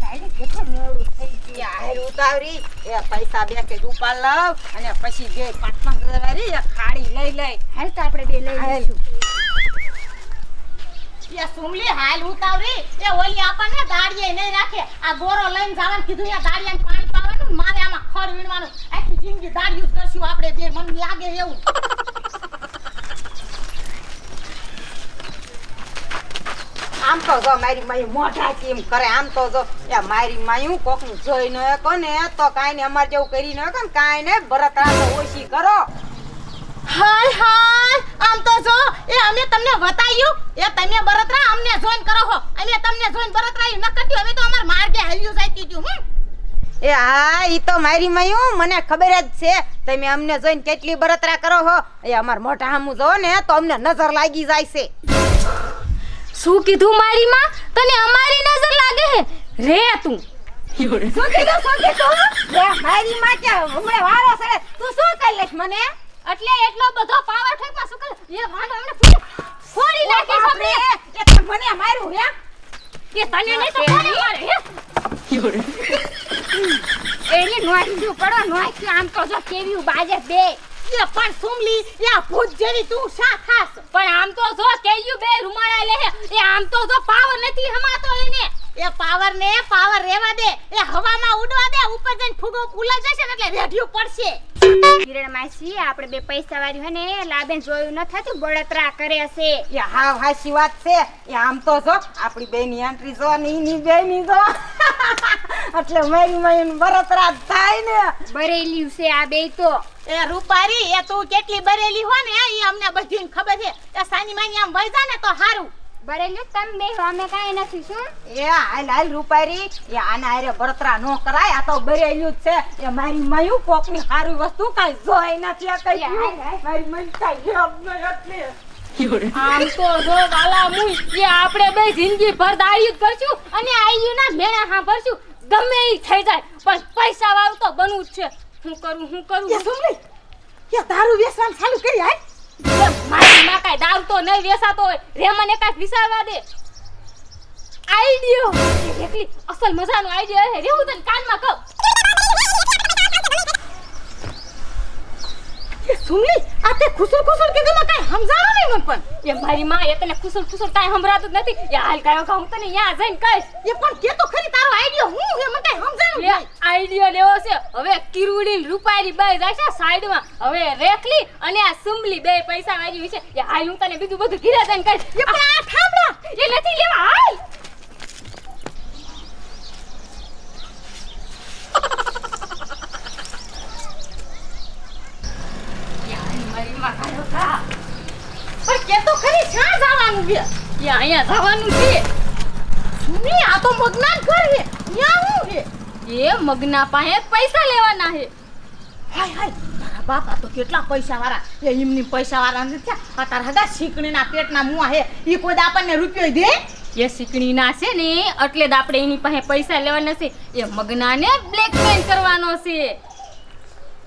તારે કેટલો મોડું થઈ ગયું હાર ઉતાવરી એ પૈસા બે કે ઉપાડ લવ અને પછી બે 5-5 વારી એ ખાડી લઈ હાલ તો આપણે બે લઈ લઈશું એ સુમલી હાલ ઉતાવરી એ ઓલી આપણને દાડીએ નહીં રાખે આ ગોરો લઈને જવાનું કીધું એ દાડીયાને પાણી પાવાનું મારે આમાં ખડ વીણવાનું આખી જિંદગી દાડીયું જ કરશું આપણે બે મને લાગે એવું આમ તો જો મારી માઈ મોઢા કેમ કરે આમ તો જો એ મારી માયું કોકનું જોઈ ન કોને તો કાઈ ને અમાર જેવું કરી ન કોને કાઈ ને બરતરા તો ઓછી કરો હાય હાય આમ તો જો એ અમે તમને બતાવ્યું એ તમે બરતરા અમને જોઈન કરો હો અમે તમને જોઈન બરતરા ન કર્યું હવે તો અમાર માર્ગે હાલ્યું જાય કીધું એ હા ઈ તો મારી માયું મને ખબર જ છે તમે અમને જોઈને કેટલી બરતરા કરો હો એ અમાર મોઢા સામું જો ને તો અમને નજર લાગી જાય છે શું કીધું મારી માં તને અમારી નજર લાગે હે રે તું શું કીધું લે મારી માં કે હમણે વારો સડે તું શું કરી લેશ મને એટલે એટલો બધો પાવર ઠેકમાં શું કરે એ ભાંડો અમને ફોડી નાખી સામે એ તો મને માર્યું હે કે તને નહીં તો કોને મારે હે એની નોઈ જો પડો નોઈ કે આમ તો જો કેવી બાજે બે એ પણ સુમલી એ ભૂત જેવી તું શા ખાસ પણ આમ તો જો કેયું બે રૂમાળા લે એ આમ તો જો પાવર નથી હમાતો એને એ પાવર ને પાવર રેવા દે એ હવામાં ઉડવા દે ઉપર જઈને ફૂગો ફૂલા જશે ને એટલે રેઢિયું પડશે કિરણ માસી આપણે બે પૈસા વાળી હે ને લાબેન જોયું ન થતું બળતરા કરે છે એ હા હાસી વાત છે એ આમ તો જો આપણી બેની એન્ટ્રી જો ને ઈની બેની જો એટલે મારી માઈન બરતરા થાય ને બરેલી છે આ બે તો એ રૂપારી એ તું કેટલી બરેલી હો ને એ અમને બધીને ખબર છે એ સાની માની આમ વઈ જા ને તો હારું બરેલી તમે બે અમે કાઈ નથી શું એ હાલ હાલ રૂપારી એ આના હારે બરતરા નો કરાય આ તો બરેલ્યું જ છે એ મારી માયું કોકની સારી વસ્તુ કાઈ જોઈ નથી આ કઈ મારી મન કાઈ યાદ ન એટલે આમ તો જો વાલા મુઈ કે આપણે બે જિંદગી ભર દાડિયું કરશું અને આયુ ના મેણા સાંભળશું ગમે ઈ થઈ જાય પણ પૈસા વાળું તો બનવું જ છે હું કરું એ સુમલી એ તારું વેસવાન ચાલુ કરી હાલ મારી માં કાઈ દાવ તો નહીં વેસાતો હોય રે મને કાઈ વિચારવા દે આઈડિયો એકલી અસલ મજાનો આઈડિયો હે રેવું તને કાનમાં કહું એ સુમલી આ તે ખુસુર ખુસુર કીધું ને કાઈ સમજાણો નહીં મન પણ એ મારી માં એ તને ખુસુર કાઈ સંભળાતું જ નથી એ હાલ કાયો હું તને યા જઈને કહીશ એ પણ કે તો ખરી તારો આઈડિયો હું એ મને કાઈ સમજાણું લે આઈડિયો લેવો છે હવે કિરુડી રૂપારી બે જાય છે સાઈડમાં હવે રેખલી અને આ સુમલી બે પૈસા વાળી છે એ હાલ હું તને બીજું બધું ઘીરે જઈને કહીશ એ પણ આ ઠામડા એ નથી લેવા હાલ પણ કે તો ખરી શા જવાનું છે યા અહીંયા જવાનું છે સુમલી આ તો મગનાન ઘર છે ન્યા હું છે એ મગના પાસે પૈસા લેવાના છે હાય હાય તારા બાપા તો કેટલા પૈસા વાળા એ એમની પૈસા વાળા નથી આ તારા હગા શીકણીના પેટના મુઆ હે ઈ કોઈ આપણને રૂપિયો દે એ સિકણી ના છે ને એટલે જ આપણે એની પાસે પૈસા લેવાના છે એ મગનાને બ્લેકમેલ કરવાનો છે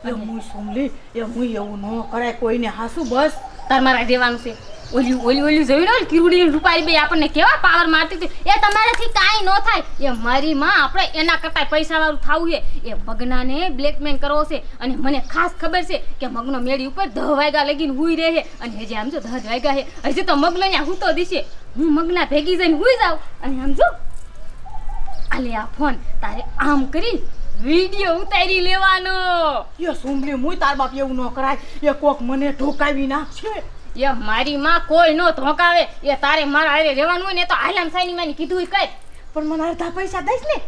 એ મુઈ સુમલી એ મુઈ એવું ન કરાય કોઈને હાસુ બસ તાર મારા દેવાનું છે ઓલી જોઈ લો કિરુડી રૂપારી બે આપણને કેવા પાવર મારતી હતી એ તમારાથી કાઈ ન થાય એ મારી માં આપણે એના કરતા પૈસા વાળું થાવું છે એ મગનાને બ્લેકમેલ કરવો છે અને મને ખાસ ખબર છે કે મગનો મેળી ઉપર 10 વાગ્યા લગીને હુઈ રહે છે અને હજી આમ જો 10 વાગ્યા છે હજી તો મગનો ત્યાં હૂતો દીશે હું મગના ભેગી જઈને હુઈ જાઉં અને આમ જો આલે આ ફોન તારે આમ કરીને વિડિયો ઉતારી લેવાનો એ સુમલી મુઈ તાર બાપ એવું ન કરાય એ કોક મને ઢોકાવી નાખશે એ મારી માં કોઈ નો ધોકાવે એ તારે મારા હારે રહેવાનું હોય ને તો આલામ સાઈની માની કીધું કઈ પણ મને અડધા પૈસા દઈશ ને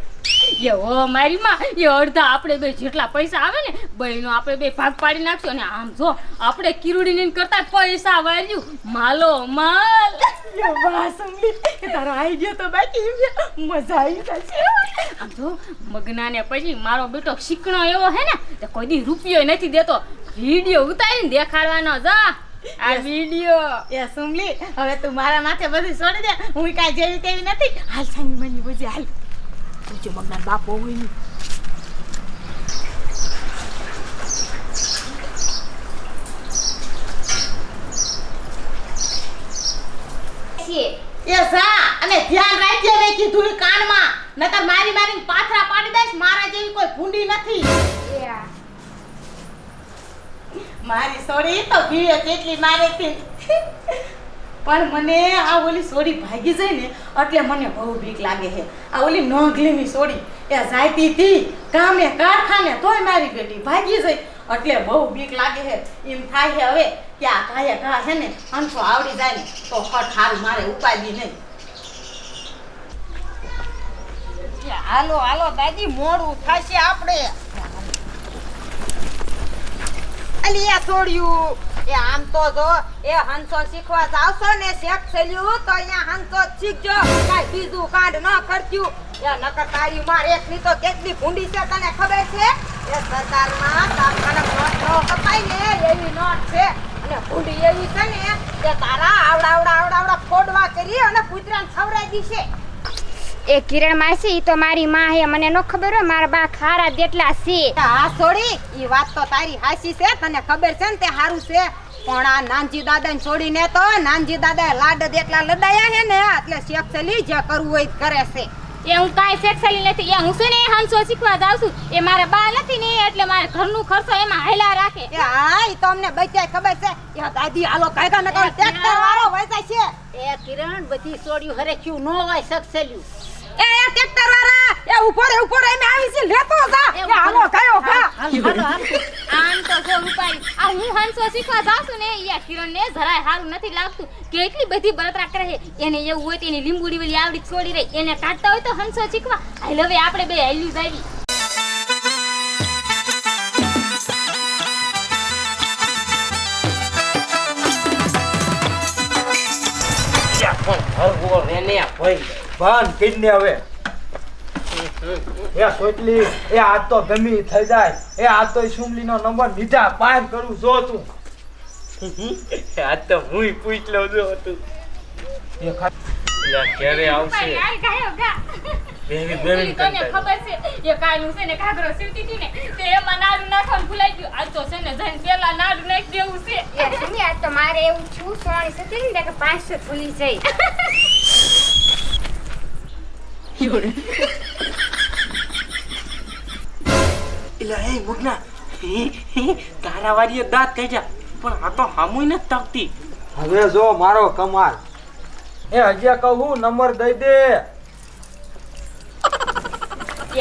એ ઓ મારી માં એ અડધા આપણે બે જેટલા પૈસા આવે ને બેનો આપણે બે ભાગ પાડી નાખશું અને આમ જો આપણે કિરુડીને કરતા પૈસા વાળ્યું માલો માલ એ વાહ સુમલી તારો આઈડિયા તો બાકી મજા આવી જશે આમ જો મગનાને પછી મારો બેટો શીકણો એવો હે ને તે કોઈ દી રૂપિયો નથી દેતો વિડિયો ઉતારીને દેખાડવાનો જા આ વિડિયો એ સુમલી હવે તું મારા માથે બધું છોડી દે હું કાઈ જેવી તેવી નથી હાલ સાની મની બુજી હાલ તું જો મગના બાપો હોય ને એ જા અને ધ્યાન રાખજે મેં કીધું કાનમાં નકર મારી મારીને પાથરા પાડી દઈશ. મારા જેવી કોઈ ભૂંડી નથી. મારી સોડી તો ભીડે કેટલી મારે થી. પણ મને આ ઓલી સોડી ભાગી જાય ને એટલે મને બહુ બીક લાગે છે. આ ઓલી નોંધલીની સોડી એ જાયતી થી કામે કારખાને તોય મારી બેટી ભાગી જાય એટલે બહુ બીક લાગે છે. એમ થાય છે હવે કે આ કાયા ઘા છે ને હંસો આવડી જાય ને તો ફટ હાલ મારે ઉપાડી નહીં. હાલો હાલો દાદી મોડું થશે આપણે. અલી આ છોડ્યું એ આમ તો જો એ હંસો શીખવા જાવશો ને શેખ છેલ્યું તો અહીંયા હંસો શીખજો કાઈ બીજું કાંડ ન કરત્યું. એ નકર તારી માર એક ની તો કેટલી ભૂંડી છે તને ખબર છે? એ સરકારમાં કારખાના નોટ નો કપાય ને એવી નોટ છે અને ભૂંડી એવી છે ને કે તારા આવડા ફોડવા કરી અને કૂતરાને ખવડાવી દીશે. એ કિરણ માસી ઈ તો મારી માં હે, મને નો ખબર હોય મારા બા ખારા જેટલા છે. હા છોડી ઈ વાત તો તારી હાચી છે, તને ખબર છે ને તે હારું છે. પણ આ નાનજી દાદાને છોડીને તો નાનજી દાદાએ લાડ જેટલા લડાયા હે ને એટલે શેખ સલી જે કરવું હોય ઈ કરે છે. એ હું કાઈ સેક્સલી નથી. એ હું છે ને હંસો શીખવા જાઉં છું. એ મારા બા નથી ને એટલે મારે ઘરનું ખર્ચો એમાં હાલ્યા રાખે. એ હા ઈ તો અમને બધાય ખબર છે. એ દાદી હાલો કાયદા નકર ટ્રેક્ટર વાળો વૈસા છે. એ કિરણ બધી સોડિયું હરેખ્યું નો હોય સક્સેલ્યું. એ ટ્રેક્ટર વાળા એ ઉભો રે મે આવી છે લેતો જા. એ હાલો કયો કા આમ તો જો રૂપાઈ આ હું હંસો શીખવા જાઉં છું ને યા કિરણ ને જરાય હારું નથી લાગતું. કેટલી બધી બળતરા કરે છે. એને એવું હોય તો એની લીંબુડી વળી આવડી છોડી રહી એને કાઢતા હોય તો હંસો શીખવા હાલ હવે આપણે બે હાલ્યું જાવી. ભાન કીને હવે એ સોટલી એ આજ તો ગમી થઈ જાય. એ આજ તો સુમલીનો નંબર નીચા પાર કરું જો તું. આજ તો હું પૂછ લઉં છું એ ક્યારે આવશે યાર ગાયો ગા બેવી ઓલી બેવી તને ખબર છે એ કાયનું છે ને ઘાઘરો સીવતી હતી ને તે એમાં નાડું નાખવાનું ભૂલાઈ ગયું. આજ તો છે ને જઈને પેલા નાડું નાખી દેવું છે. યાર સુની આજ તો મારે એવું છું સોણી સતી ને કે 500 ભૂલી જઈ. એલા એ મુગના તારા વાળીએ દાંત કાઢ્યા પણ આ તો હામુય ન તકતી. હવે જો મારો કમાલ એ હજી કહું નંબર દઈ દે.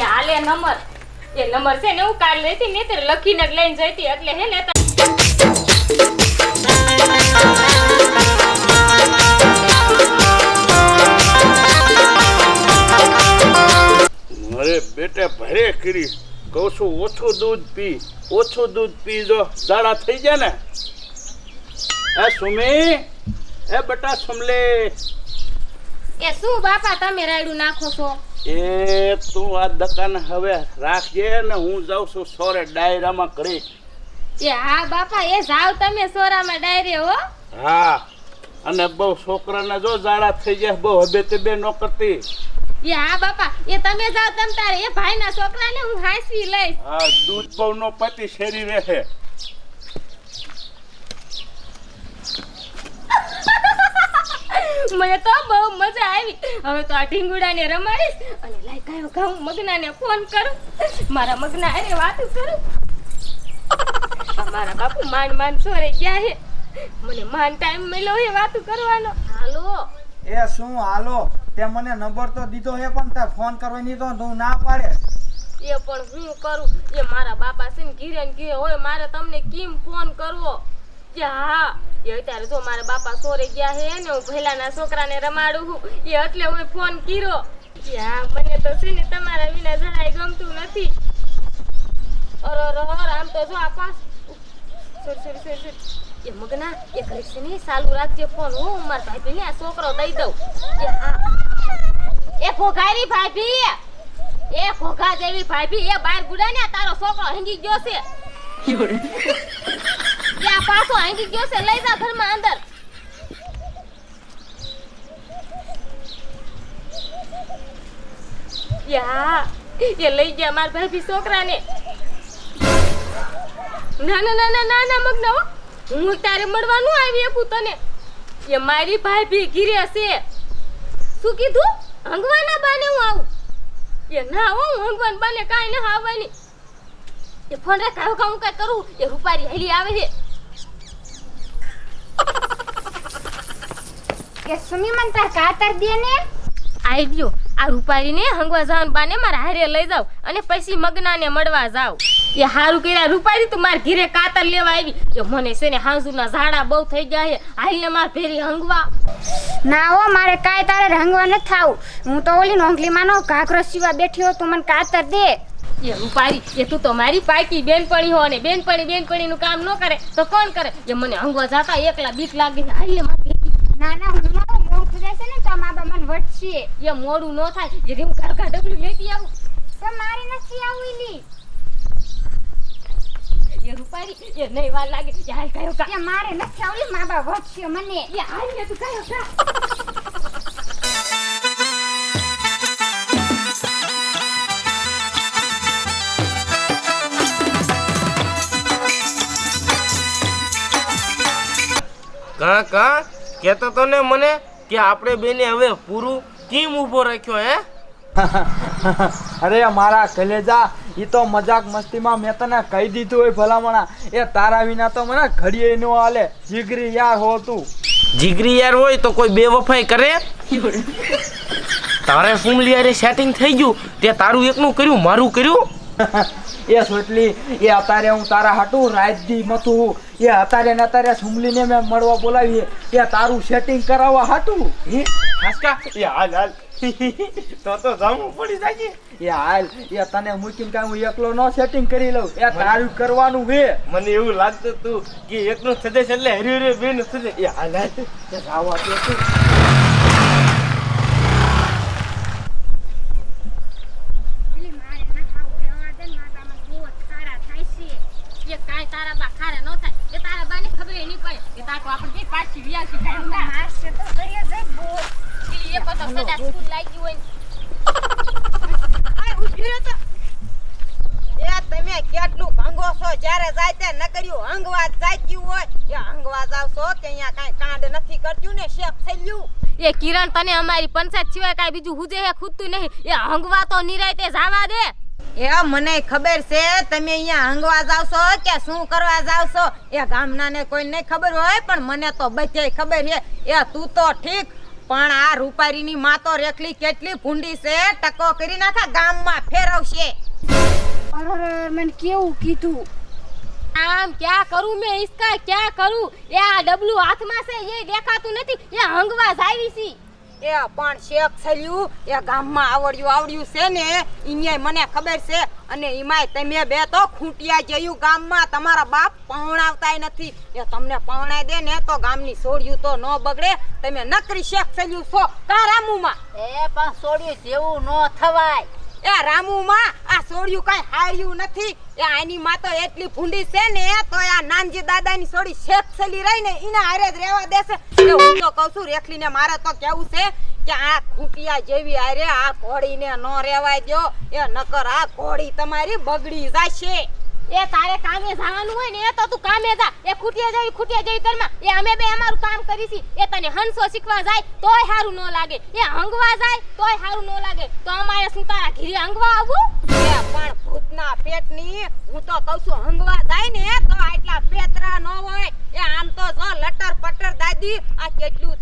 એ હાલે નંબર એ નંબર છે ને હું કાલ લેતી ને તે લખીને જ લઈને જઈતી એટલે હે ને અરે બેટે ભરે કરી કહું છું ઓછું દૂધ પી જો ઝાડા થઈ જાય ને. એ સુમી એ બેટા સુમલે એ શું બાપા તમે રાયડું નાખો છો? એ તું આ દુકાન હવે રાખજે ને હું જાઉં છું સોરે ડાયરામાં કરી. એ હા બાપા એ જાવ તમે સોરામાં ડાયરે હો. હા અને બહુ છોકરાને જો ઝાડા થઈ જાય બહુ હબે તે બે નો કરતી. એ હા બાપા એ તમે જાવ તમ તારે એ ભાઈના છોકરાને હું હાંસવી લઈશ. હા દૂધ બહુ નો પતિ શેરી રહે. મને તો બહુ મજા આવી. હવે તો આ ઢીંગુડાને રમાડીશ અને લાઈ કાયો ગાઉં મગનાને ફોન કરું મારા મગના અરે વાતું કરું. મારા બાપુ માંડ સોરે ગયા હે મને માંડ ટાઈમ મળ્યો હે વાતું કરવાનો. હાલો એ શું હાલો તે મને નંબર તો દીધો હે પણ તે ફોન કરવાની તો તું ના પાડે. એ પણ હું કરું એ મારા બાપા છે ને ઘીરે હોય મારે તમને કેમ ફોન કરવો? કે હા એ અત્યારે જો મારા બાપા સોરે ગયા હે ને હું ભેલાના છોકરાને રમાડું છું એ એટલે હું ફોન કર્યો. કે હા મને તો છે ને તમારા વિના જરાય ગમતું નથી. અરર આમ તો જો આ પાસ સોરી એ મગના એ ઘરે છે ને ચાલુ રાખજે ફોન હું મારા ભાભીને આ છોકરો દઈ દઉં. કે હા એ ભોગારી ભાભી એ ભોગા જેવી ભાભી એ બાર ગુડા ને તારો છોકરો હંગી ગયો છે. યા પાછો હંગી ગયો છે લઈ જા ઘરમાં અંદર. યા એ લઈ ગયા માર ભાભી છોકરાને. ના મગના હું તારે મળવાનું આવી એકું તને. એ મારી ભાભી ઘીરે છે. શું કીધું? હંગવાના બાને હું આવું. એ ના હો હંગવાન બને કાઈ ન આવવાની એ ફોન રે કાયો કામ કાઈ કરું એ રૂપારી હેલી આવે છે કે સુમી મન તાર કાતર દે ને આઈ ગયો આ રૂપારીને હંગવા જવાનું બાને મારા હારે લઈ જાવ અને પછી મગનાને મળવા જાવ એ હારું કર્યા રૂપારી તું માર ઘરે કાતર લેવા આવી એ મને છે ને હાંસુના ઝાડા બહુ થઈ ગયા છે હાલને માર ફેરી હંગવા ના હો મારે કાંઈ તારે રંગવા ન થાવ હું તો ઓલી નોંગલીમાંનો ઘાઘરો સીવા બેઠી હો તું મને કાતર દે એ રૂપારી એ તું તો મારી પાકી બેનપણી હો ને બેનપણીનું કામ ન કરે તો કોણ કરે એ મને હંગવા જાતા એકલા બીક લાગે છે હાલને માર ના ના હું મોડું થઈ જશે ને તો મા બા મને વટશે એ મોડું ન થાય એ હું કાકા ડબલું લેતી આવું તો મારી નથી આવેલી એ રૂપારી એ નહીં વાર લાગે એ હાલ કાયો કા કે મારે નથી આવલી મા બા વટશે મને એ હાલ ને તું કાયો કા કા કહેતો તો ને મને કે આપણે બેને હવે પૂરું કેમ ઊભો રાખ્યો હે અરે મારા કલેજા ઈ તો મજાક મસ્તીમાં મેં તને કહી દીધું હોય ભલામણા એ તારા વિના તો મને ઘડીએ નો હાલે જીગરી યાર હો તું જીગરી યાર હોય તો કોઈ બેવફાઈ કરે તારે ફૂમલી યાર સેટિંગ થઈ ગયું તે તારું એકનું કર્યું મારું કર્યું એ સોટલી એ અત્યારે હું તારા હાટું રાજદી મથું એ અત્યારે સુમલીને મેં મળવા બોલાવી એ તારું સેટિંગ કરાવવા હાટું હે હાસકા એ હાલ હાલ તો જામું પડી જાય એ હાલ એ તને મૂકીને કાંઈ હું એકલો નો સેટિંગ કરી લઉં એ તારું કરવાનું હે મને એવું લાગતું તું કે એકનું થશે એટલે હરી હરી બેન થશે એ હાલ હાલ એ જાવા દે તું એ કાઈ તારા બા ખારા ન થાય એ તારા બાને ખબર નહીં પડે કે તાકો આપણે કે પાછી વિયા છે કાઈ ના મારશે તો કરીએ જઈ બોલ એ પતો સદા સ્કૂલ લાગી હોય આ ઉભી રહો તો એ તમે કેટલું ભાંગો છો જ્યારે જાય તે ન કર્યું હંગવા જાગ્યું હોય એ હંગવા જાવ છો કે અહીંયા કાઈ કાંડ નથી કરતું ને શેક થઈલ્યું એ કિરણ તને અમારી પંચાયત સિવાય કાઈ બીજું હુજે હે ખૂદતું નહીં એ હંગવા તો નિરાયતે જાવા દે એ મને ખબર છે તમે અહીંયા હંગવા જાવ છો કે શું કરવા જાવ છો એ ગામનાને કોઈ નહીં ખબર હોય પણ મને તો બધે ખબર છે એ તું તો ઠીક પણ આ રૂપારીની માં તો રેખલી કેટલી ભૂંડી છે ટકો કરી નાખા ગામમાં ફેરવશે અરે મને કેવું કીધું આમ ક્યાં કરું મેં इसका क्या કરું એ આ ડબલું હાથમાં છે એ દેખાતું નથી એ હંગવા જાવી છી એ પણ શેક થયું એ ગામમાં આવડ્યું છે ને ઈન્યાય મને ખબર છે અને ઈમાય તમે બે તો ખૂંટિયા જયું ગામમાં તમારા બાપ પહોણાવતાય નથી એ તમને પહોણાઈ દે ને તો ગામની સોડિયું તો ન બગડે તમે નકરી શેક થયું છો કા રામુમાં એ પણ સોડિયું જેવું નો થવાય એ રામુમાં આ સોડિયું કાઈ હાર્યું નથી એ આની માં તો એટલી ભૂંડી છે ને તો આ નાનજી દાદાની સોડી શેક થલી રહી ને ઈને હારે જ રહેવા દેશે એ હું તો કહું છું રેખલીને મારે તો કેવું છે કે આ ખૂંટિયા જેવી હારે આ ઘોડીને નો રહેવાય દો એ નકર આ ઘોડી તમારી બગડી જશે એ તારે કામે જવાનું હોય ને એ તો તું કામે જા એ ખૂટિયા જેવી ઘરમાં એ અમે બે અમારું કામ કરીશી એ તને હંસો શીખવા જાય તોય હારું ન લાગે એ હંગવા જાય તોય હારું ન લાગે તો અમારે શું તારા ઘીરે હંગવા આવું એ પણ ભૂતના પેટની હું તો કહું છું હંગવા જાય ને તો આટલા પેતરા ન હોય એ આમ તો જો લટર પટર દાદી આ કેટલું